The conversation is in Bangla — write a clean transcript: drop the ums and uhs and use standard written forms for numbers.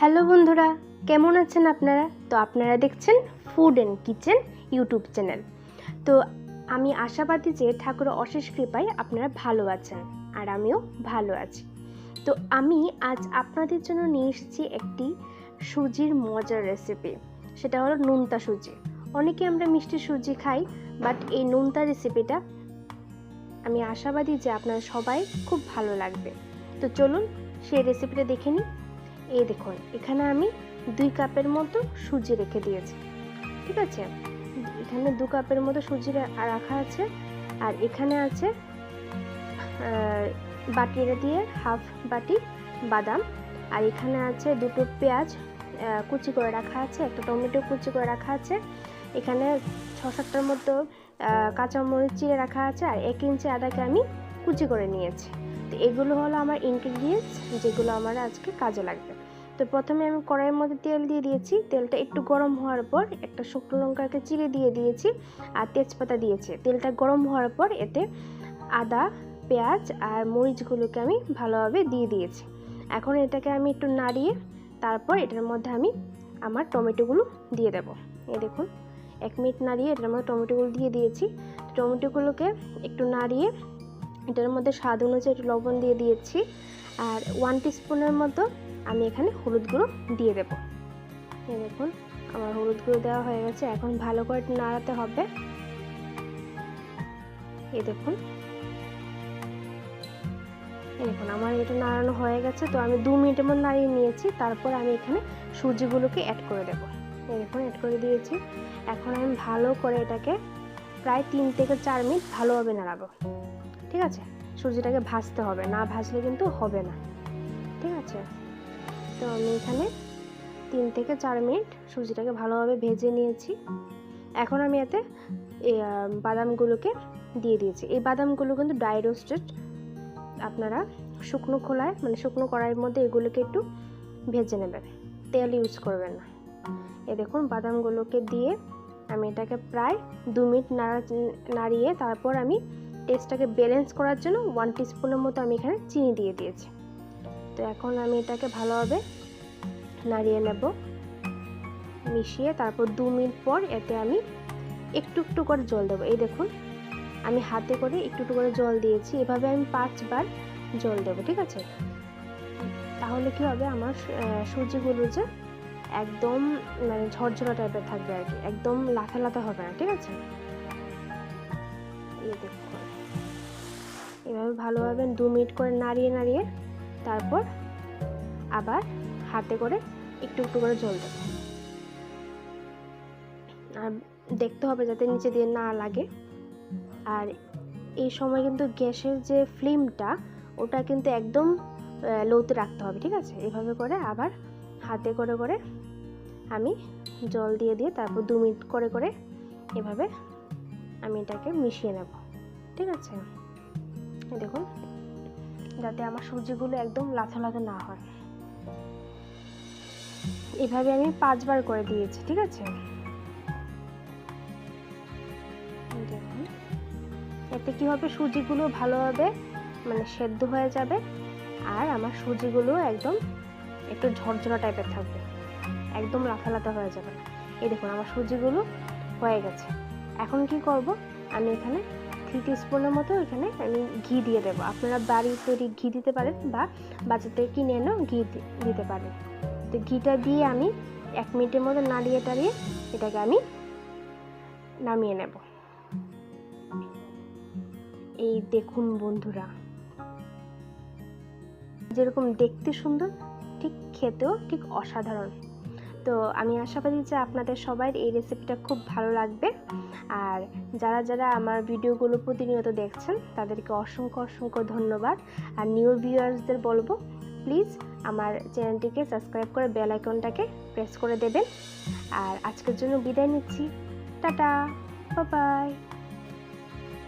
হ্যালো বন্ধুরা, কেমন আছেন আপনারা? তো আপনারা দেখছেন food and kitchen YouTube channel. তো আমি আশাবাদী যে ঠাকুরের অশেষ কৃপায় আপনারা ভালো আছেন আর আমিও ভালো আছি। তো আমি আজ আপনাদের জন্য নিয়ে এসেছি একটি সুজির মজার রেসিপি। সেটা হলো নোনতা সুজি। অনেকে আমরা মিষ্টি সুজি খাই, বাট এই নোনতা রেসিপিটা আমি আশাবাদী যে আপনারা সবাই খুব ভালো লাগবে। তো চলুন সেই রেসিপিটা দেখে নিই। এই দেখুন, এখানে আমি 2 কাপের মতো সুজি রেখে দিয়েছি। ঠিক আছে, এখানে 2 কাপের মতো সুজি রাখা আছে। আর এখানে আছে বাটিটা দিয়ে হাফ বাটি বাদাম। আর এখানে আছে 2টো পেঁয়াজ কুচি করে রাখা আছে, একটা টমেটো কুচি করে রাখা আছে। এখানে 6-7টার মতো কাঁচামরিচ চিড়ে রাখা আছে। আর 1 ইঞ্চি আদাকে আমি কুচি করে নিয়েছি। তো এগুলো হলো আমার ইনগ্রিডিয়েন্টস, যেগুলো আমার আজকে কাজে লাগবে। তো প্রথমে আমি কড়াইয়ের মধ্যে তেল দিয়ে দিয়েছি। তেলটা একটু গরম হওয়ার পর একটা শুকনো লঙ্কাকে চিড়ে দিয়ে দিয়েছি আর তেজপাতা দিয়েছি। তেলটা গরম হওয়ার পর এতে আদা, পেঁয়াজ আর মরিচগুলোকে আমি ভালোভাবে দিয়ে দিয়েছি। এখন এটাকে আমি একটু নাড়িয়ে তারপর এটার মধ্যে আমি আমার টমেটোগুলো দিয়ে দেব। এই দেখুন, 1 মিনিট নাড়িয়ে এটার মধ্যে টমেটোগুলো দিয়ে দিয়েছি। টমেটোগুলোকে একটু নাড়িয়ে এটার মধ্যে স্বাদ অনুযায়ী একটু লবণ দিয়ে দিয়েছি। আর 1 টিস্পুনের মতো আমি এখানে হলুদ গুঁড়ো দিয়ে দেব। এই দেখুন, আমার হলুদ গুঁড়ো দেওয়া হয়ে গেছে। এখন ভালো করে নাড়াতে হবে। এই দেখুন আমার এটা নাড়ানো হয়ে গেছে। তো আমি 2 মিনিটের মতো নাড়িয়ে নিয়েছি। তারপর আমি এখানে সুজিগুলোকে অ্যাড করে দেব। এই দেখুন, অ্যাড করে দিয়েছি। এখন আমি ভালো করে এটাকে প্রায় 3 থেকে 4 মিনিট ভালোভাবে নাড়াবো। ঠিক আছে, সুজিটাকে ভাজতে হবে, না ভাজলে কিন্তু হবে না। ঠিক আছে, তো আমি এখানে 3 থেকে 4 মিনিট সুজিটাকে ভালোভাবে ভেজে নিয়েছি। এখন আমি এতে বাদামগুলোকে দিয়ে দিয়েছি। এই বাদামগুলো কিন্তু ড্রাই রোস্টেড। আপনারা শুকনো খোলায় শুকনো কড়াইয়ের মধ্যে এগুলোকে একটু ভেজে নেবেন, তেল ইউজ করবেন না। এই দেখুন, বাদামগুলোকে দিয়ে আমি এটাকে প্রায় 2 মিনিট নাড়িয়ে তারপর আমি টেস্টটাকে ব্যালেন্স করার জন্য 1 টিস্পুনের মতো আমি এখানে চিনি দিয়ে দিয়েছি। তো এখন আমি এটাকে ভালোভাবে নাড়িয়ে নেব, মিশিয়ে তারপর 2 মিনিট পর এতে আমি একটু একটু করে জল দেবো। এই দেখুন, আমি হাতে করে একটু একটু করে জল দিয়েছি। এভাবে আমি 5 বার জল দেবো। ঠিক আছে, তাহলে কি হবে, আমার সুজিগুলো যে একদম ঝরঝরা টাইপের থাকবে আর কি, একদম লাথা লাথা হবে না। ঠিক আছে, এই দেখুন, এভাবে ভালোভাবে 2 মিনিট করে নাড়িয়ে নাড়িয়ে তারপর আবার হাতে করে একটু একটু করে জল দেব। আর দেখতে হবে যাতে নিচে দিয়ে না লাগে। আর এই সময় কিন্তু গ্যাসের যে ফ্লেমটা ওটা কিন্তু একদম লোতে রাখতে হবে। ঠিক আছে, এভাবে করে আবার হাতে করে করে আমি জল দিয়ে দিয়ে তারপর 2 মিনিট করে করে এভাবে আমি এটাকে মিশিয়ে নেব। ঠিক আছে, দেখুন, যাতে আমার সুজিগুলো একদম লাথা লাথা না হয়। এভাবে আমি 5 বার করে দিয়েছি। ঠিক আছে, দেখুন, এতে কি হবে, সুজিগুলো ভালোভাবে সেদ্ধ হয়ে যাবে আর আমার সুজিগুলো একদম একটু ঝরঝরা টাইপের থাকবে, একদম লাথা লাথা হয়ে যাবে না। এই দেখুন, আমার সুজিগুলো হয়ে গেছে। এখন কি করব, আমি এখানে 3 টিস্পুনের মতো এখানে আমি ঘি দিয়ে দেবো। আপনারা বাড়ির তৈরি ঘি দিতে পারেন বা বাজার থেকে কিনে এনেও ঘি দিতে পারেন। তো ঘিটা দিয়ে আমি 1 মিনিটের মতো নাড়িয়ে টাড়িয়ে এটাকে আমি নামিয়ে নেব। এই দেখুন বন্ধুরা, যেরকম দেখতে সুন্দর, ঠিক খেতেও ঠিক অসাধারণ। তো আমি আশাবাদী যে আপনাদের সবাই এই রেসিপিটা খুব ভালো লাগবে। আর যারা যারা আমার ভিডিওগুলো প্রতিনিয়ত দেখছেন তাদেরকে অসংখ্য অসংখ্য ধন্যবাদ। আর নিউ ভিউয়ার্সদের বলবো, প্লিজ আমার চ্যানেলটিকে সাবস্ক্রাইব করে বেল আইকনটাকে প্রেস করে দেবেন। আর আজকের জন্য বিদায় নিচ্ছি। Tata, bye bye.